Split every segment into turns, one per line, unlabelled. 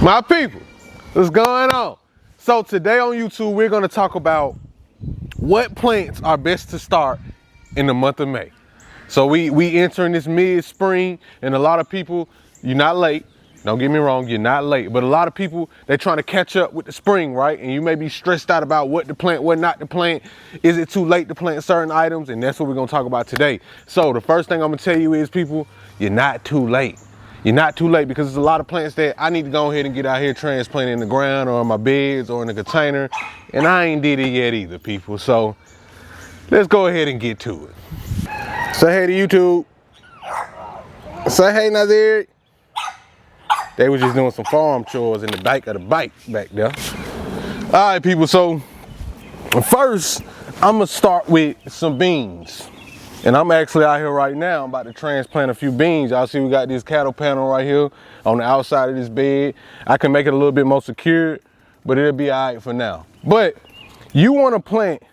My people, what's going on? So today on YouTube, we're gonna talk about what plants are best to start in the month of May. So we entering this mid-spring, and a lot of people, you're not late. Don't get me wrong, you're not late. But a lot of people, they're trying to catch up with the spring, right? And you may be stressed out about what to plant, what not to plant. Is it too late to plant certain items? And that's what we're gonna talk about today. So the first thing I'm gonna tell you is, people, you're not too late. You're not too late, because there's a lot of plants that I need to go ahead and get out here transplanted in the ground or in my beds or in a container. And I ain't did it yet either, people. So let's go ahead and get to it. Say hey to YouTube. Say hey, Nazir. They were just doing some farm chores in the back of the bike back there. All right, people, so first, I'm gonna start with some beans. And I'm actually out here right now. I'm about to transplant a few beans. Y'all see we got this cattle panel right here on the outside of this bed. I can make it a little bit more secure, but it'll be all right for now. But you wanna plant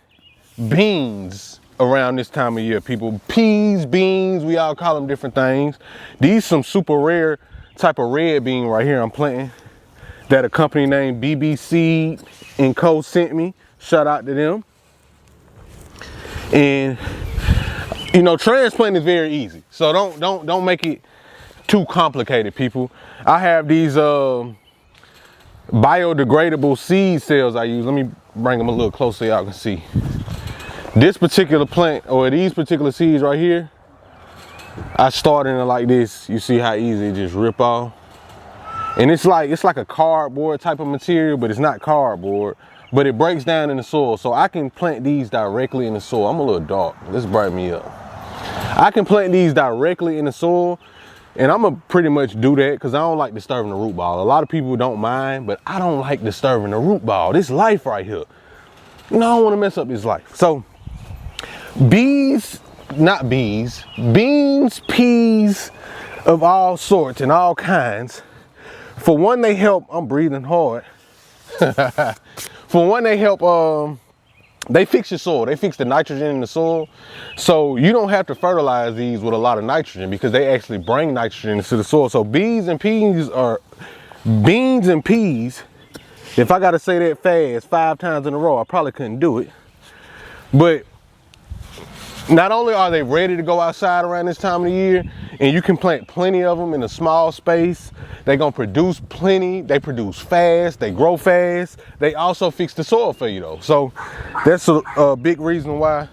beans around this time of year, people. Peas, beans, we all call them different things. These some super rare type of red bean right here I'm planting that a company named BBC & Co sent me. Shout out to them. And you know, transplanting is very easy, so don't make it too complicated, people. I have these biodegradable seed cells I use. Let me bring them a little closer so y'all can see. This particular plant, or these particular seeds right here, I started in it like this. You see how easy it just rip off? And it's like a cardboard type of material, but it's not cardboard. But it breaks down in the soil, so I can plant these directly in the soil. I'm a little dark. Let's brighten me up. I can plant these directly in the soil, and I'm gonna pretty much do that because I don't like disturbing the root ball. A lot of people don't mind, but I don't like disturbing the root ball. This life right here, you know, I don't want to mess up this life. So beans, peas of all sorts and all kinds. For one, they help. I'm breathing hard. For one, they help, they fix your soil. They fix the nitrogen in the soil. So you don't have to fertilize these with a lot of nitrogen, because they actually bring nitrogen into the soil. So beans and peas, if I gotta say that fast 5 times in a row, I probably couldn't do it. But not only are they ready to go outside around this time of the year, and you can plant plenty of them in a small space, they're gonna produce plenty, they produce fast, they grow fast, they also fix the soil for you though. So that's a big reason why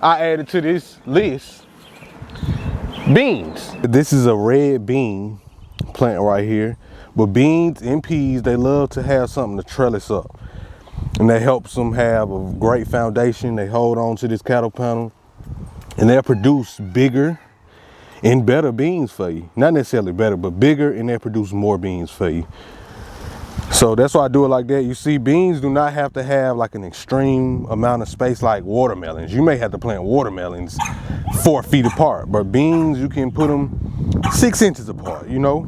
I added to this list beans. This is a red bean plant right here, but beans and peas, they love to have something to trellis up. And that helps them have a great foundation. They hold on to this cattle panel, and they'll produce bigger and better beans for you. Not necessarily better, but bigger, and they'll produce more beans for you. So that's why I do it like that. You see, beans do not have to have like an extreme amount of space like watermelons. You may have to plant watermelons 4 feet apart, but beans, you can put them 6 inches apart, you know?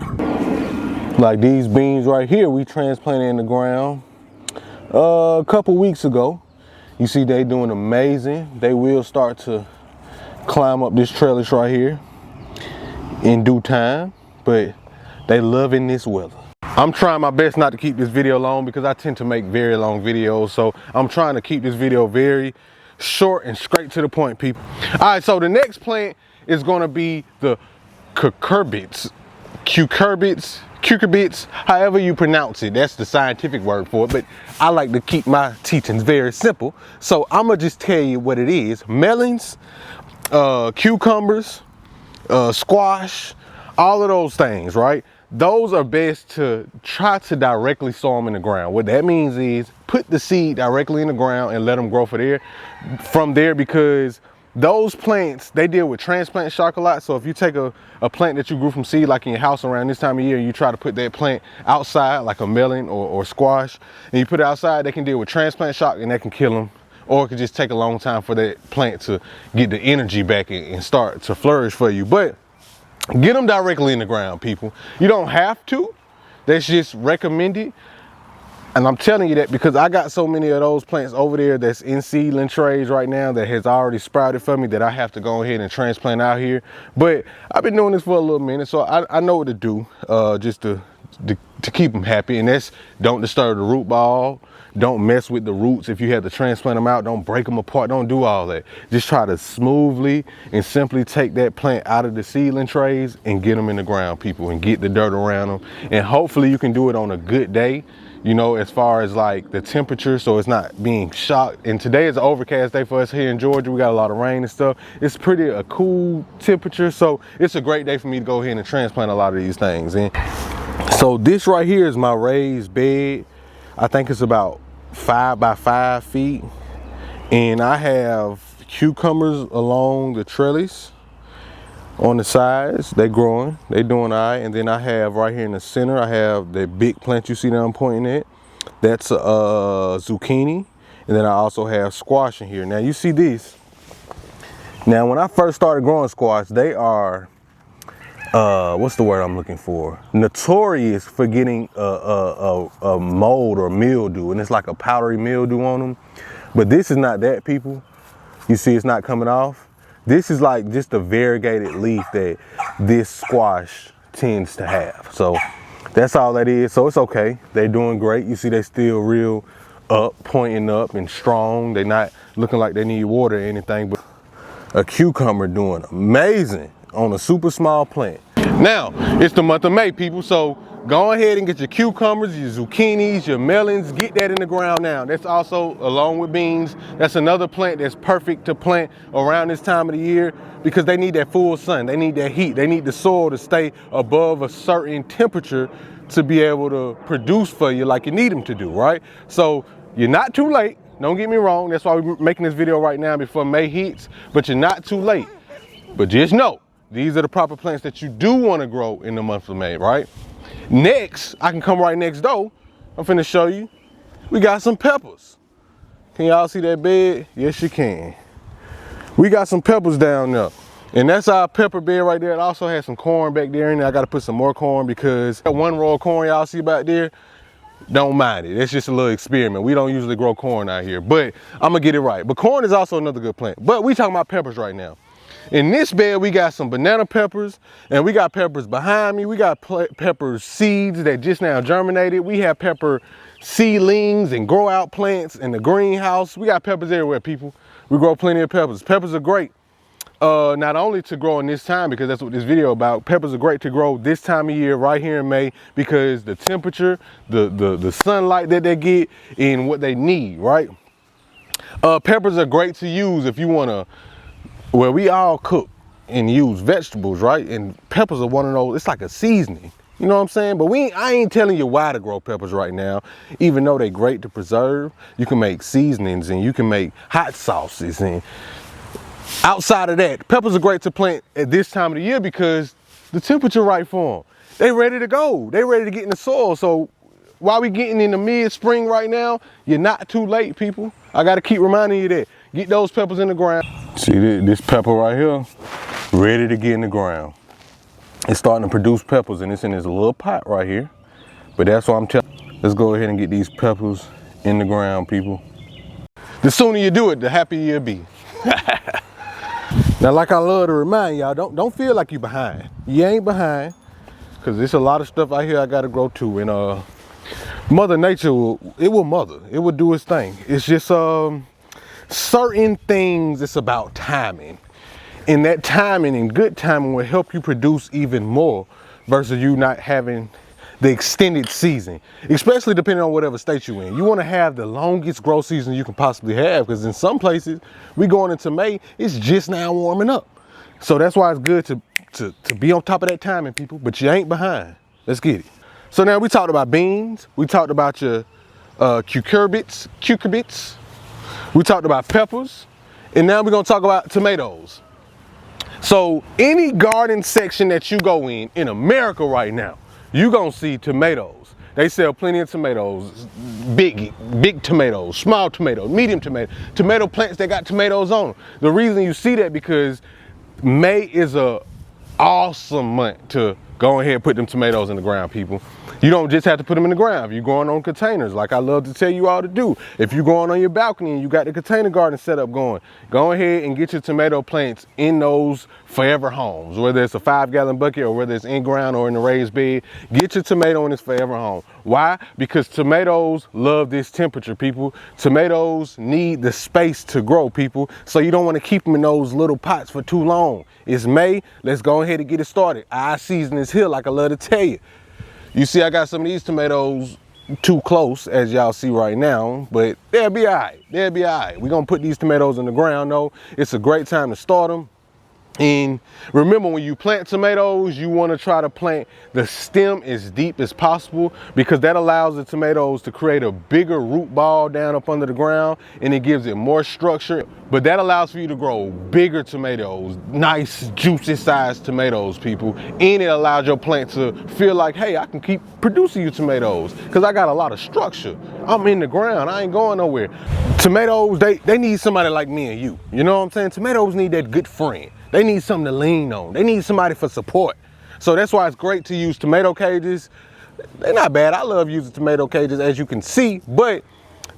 Like these beans right here, we transplanted in the ground a couple weeks ago. You see they doing amazing. They will start to climb up this trellis right here in due time, but they loving this weather. I'm trying my best not to keep this video long, because I tend to make very long videos, so I'm trying to keep this video very short and straight to the point, people. All right, so the next plant is going to be the cucurbits, however you pronounce it. That's the scientific word for it, but I like to keep my teachings very simple, so I'm gonna just tell you what it is. Melons, cucumbers, squash, all of those things, right? Those are best to try to directly sow them in the ground. What that means is put the seed directly in the ground and let them grow from there, because those plants, they deal with transplant shock a lot. So if you take a plant that you grew from seed, like in your house around this time of year, and you try to put that plant outside, like a melon or squash, and you put it outside, they can deal with transplant shock and that can kill them. Or it could just take a long time for that plant to get the energy back and start to flourish for you. But get them directly in the ground, people. You don't have to. That's just recommended. And I'm telling you that because I got so many of those plants over there that's in seedling trays right now that has already sprouted for me that I have to go ahead and transplant out here. But I've been doing this for a little minute, so I know what to do just to to keep them happy, and that's don't disturb the root ball. Don't mess with the roots. If you have to transplant them out, don't break them apart. Don't do all that. Just try to smoothly and simply take that plant out of the seedling trays and get them in the ground, people, and get the dirt around them. And hopefully you can do it on a good day, you know, as far as like the temperature, so it's not being shocked. And today is an overcast day for us here in Georgia. We got a lot of rain and stuff. It's pretty a cool temperature, so it's a great day for me to go ahead and transplant a lot of these things. And so this right here is my raised bed. I think it's about 5 by 5 feet, and I have cucumbers along the trellis on the sides. They growing, they doing all right. And then I have right here in the center, I have the big plant you see that I'm pointing at. That's a zucchini, and then I also have squash in here. Now you see these. Now when I first started growing squash, they are what's the word I'm looking for? Notorious for getting a mold or mildew, and it's like a powdery mildew on them. But this is not that, people. You see it's not coming off. This is like just a variegated leaf that this squash tends to have. So that's all that is. So it's okay. They're doing great. You see they still real up, pointing up and strong. They're not looking like they need water or anything, but a cucumber doing amazing on a super small plant. Now, it's the month of May, people, so go ahead and get your cucumbers, your zucchinis, your melons, get that in the ground now. That's also, along with beans, that's another plant that's perfect to plant around this time of the year because they need that full sun, they need that heat, they need the soil to stay above a certain temperature to be able to produce for you like you need them to do, right? So you're not too late, don't get me wrong, that's why we're making this video right now before May hits, but you're not too late. But just know, these are the proper plants that you do want to grow in the month of May, right? Next, I can come right next door. I'm finna show you. We got some peppers. Can y'all see that bed? Yes, you can. We got some peppers down there. And that's our pepper bed right there. It also has some corn back there in there. I got to put some more corn because that one row of corn y'all see back there, don't mind it. It's just a little experiment. We don't usually grow corn out here, but I'm gonna get it right. But corn is also another good plant. But we talking about peppers right now. In this bed, we got some banana peppers, and we got peppers behind me. We got pepper seeds that just now germinated. We have pepper seedlings and grow out plants in the greenhouse. We got peppers everywhere, people. We grow plenty of peppers. Peppers are great, not only to grow in this time, because that's what this video about. Peppers are great to grow this time of year right here in May because the temperature, the sunlight that they get, and what they need, right? Peppers are great to use if you want to. Well, we all cook and use vegetables, right? And peppers are one of those, it's like a seasoning. You know what I'm saying? But I ain't telling you why to grow peppers right now, even though they're great to preserve. You can make seasonings and you can make hot sauces. And outside of that, peppers are great to plant at this time of the year because the temperature right for them. They ready to go. They ready to get in the soil. So while we getting in the mid-spring right now, you're not too late, people. I got to keep reminding you that. Get those peppers in the ground. See this pepper right here, ready to get in the ground. It's starting to produce peppers, and it's in this little pot right here. But that's what I'm telling you. Let's go ahead and get these peppers in the ground, people. The sooner you do it, the happier you'll be. Now, like I love to remind y'all, don't feel like you're behind. You ain't behind, because there's a lot of stuff out here I got to grow too. And Mother Nature, it will do its thing. It's just certain things, it's about timing, and that timing and good timing will help you produce even more versus you not having the extended season, especially depending on whatever state you're in. You want to have the longest growth season you can possibly have, because in some places we going into May, it's just now warming up. So that's why it's good to be on top of that timing, people, but you ain't behind. Let's get it. So now we talked about beans, we talked about your cucurbits, we talked about peppers, and now we're gonna talk about tomatoes. So any garden section that you go in America right now, you're gonna see tomatoes. They sell plenty of tomatoes, big tomatoes, small tomatoes, medium tomatoes, tomato plants that got tomatoes on them. The reason you see that because May is a awesome month to go ahead and put them tomatoes in the ground, people. You don't just have to put them in the ground. If you're going on containers, like I love to tell you all to do. If you're going on your balcony and you got the container garden setup going, go ahead and get your tomato plants in those forever homes, whether it's a 5-gallon bucket or whether it's in ground or in the raised bed. Get your tomato in this forever home. Why? Because tomatoes love this temperature, people. Tomatoes need the space to grow, people. So you don't want to keep them in those little pots for too long. It's May. Let's go ahead and get it started. Our season is here, like I love to tell you. You see, I got some of these tomatoes too close, as y'all see right now, but they'll be all right. They'll be all right. We're going to put these tomatoes in the ground, though. It's a great time to start them. And remember, when you plant tomatoes, you want to try to plant the stem as deep as possible, because that allows the tomatoes to create a bigger root ball down up under the ground, and it gives it more structure. But that allows for you to grow bigger tomatoes, nice juicy sized tomatoes, people. And it allows your plant to feel like, hey, I can keep producing you tomatoes because I got a lot of structure. I'm in the ground, I ain't going nowhere. Tomatoes, they need somebody like me and you. You know what I'm saying? Tomatoes need that good friend. They need something to lean on. They need somebody for support. So that's why it's great to use tomato cages. They're not bad. I love using tomato cages, as you can see, but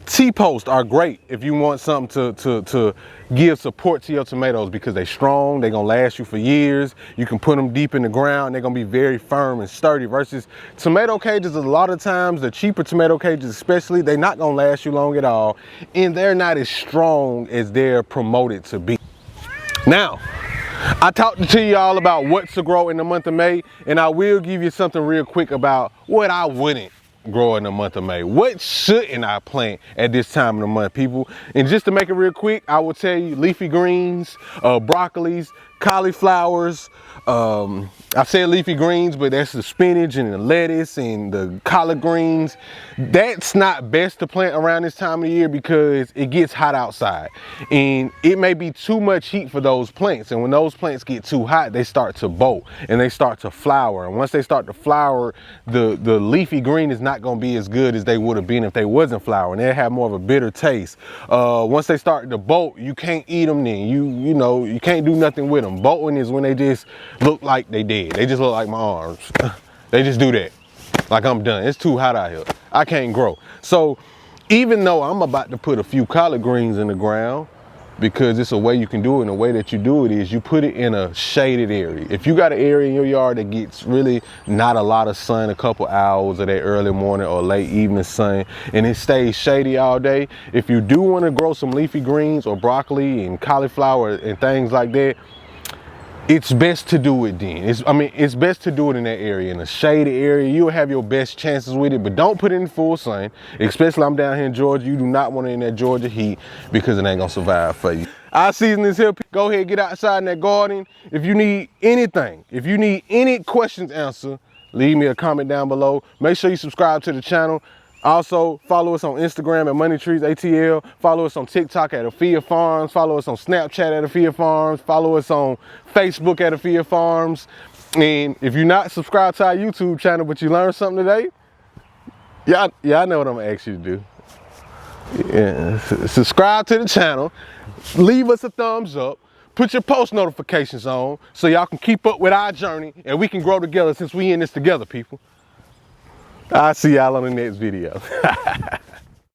T-posts are great if you want something to give support to your tomatoes, because they're strong, they're gonna last you for years. You can put them deep in the ground, they're gonna be very firm and sturdy, versus tomato cages. A lot of times, the cheaper tomato cages especially, they're not gonna last you long at all, and they're not as strong as they're promoted to be. Now, I talked to y'all about what to grow in the month of May, and I will give you something real quick about what I wouldn't grow in the month of May. What shouldn't I plant at this time of the month, people? And just to make it real quick, I will tell you leafy greens, broccolis, cauliflowers. I said leafy greens, but that's the spinach and the lettuce and the collard greens. That's not best to plant around this time of the year because it gets hot outside, and it may be too much heat for those plants. And when those plants get too hot, they start to bolt and they start to flower. And once they start to flower, the leafy green is not going to be as good as they would have been if they wasn't flowering. They'll have more of a bitter taste. Once they start to bolt, you can't eat them then. You know, you can't do nothing with them. Bolting is when they just look like they dead. They just look like my arms. They just do that. Like I'm done. It's too hot out here. I can't grow. So even though I'm about to put a few collard greens in the ground, because it's a way you can do it, and the way that you do it is you put it in a shaded area. If you got an area in your yard that gets really not a lot of sun, a couple hours of that early morning or late evening sun, and it stays shady all day, if you do want to grow some leafy greens or broccoli and cauliflower and things like that, it's best to do it then. It's best to do it in that area, in a shaded area. You'll have your best chances with it, but don't put it in full sun. Especially I'm down here in Georgia. You do not want it in that Georgia heat because it ain't gonna survive for you. Our season is here. Go ahead, get outside in that garden. If you need anything, if you need any questions answered, leave me a comment down below. Make sure you subscribe to the channel. Also, follow us on Instagram at Money Trees ATL. Follow us on TikTok at afyafarms. Follow us on Snapchat at afyafarms. Follow us on Facebook at afyafarms. And if you're not subscribed to our YouTube channel, but you learned something today, yeah, I know what I'm gonna ask you to do. Yeah, subscribe to the channel. Leave us a thumbs up. Put your post notifications on so y'all can keep up with our journey and we can grow together, since we in this together, people. I'll see y'all on the next video.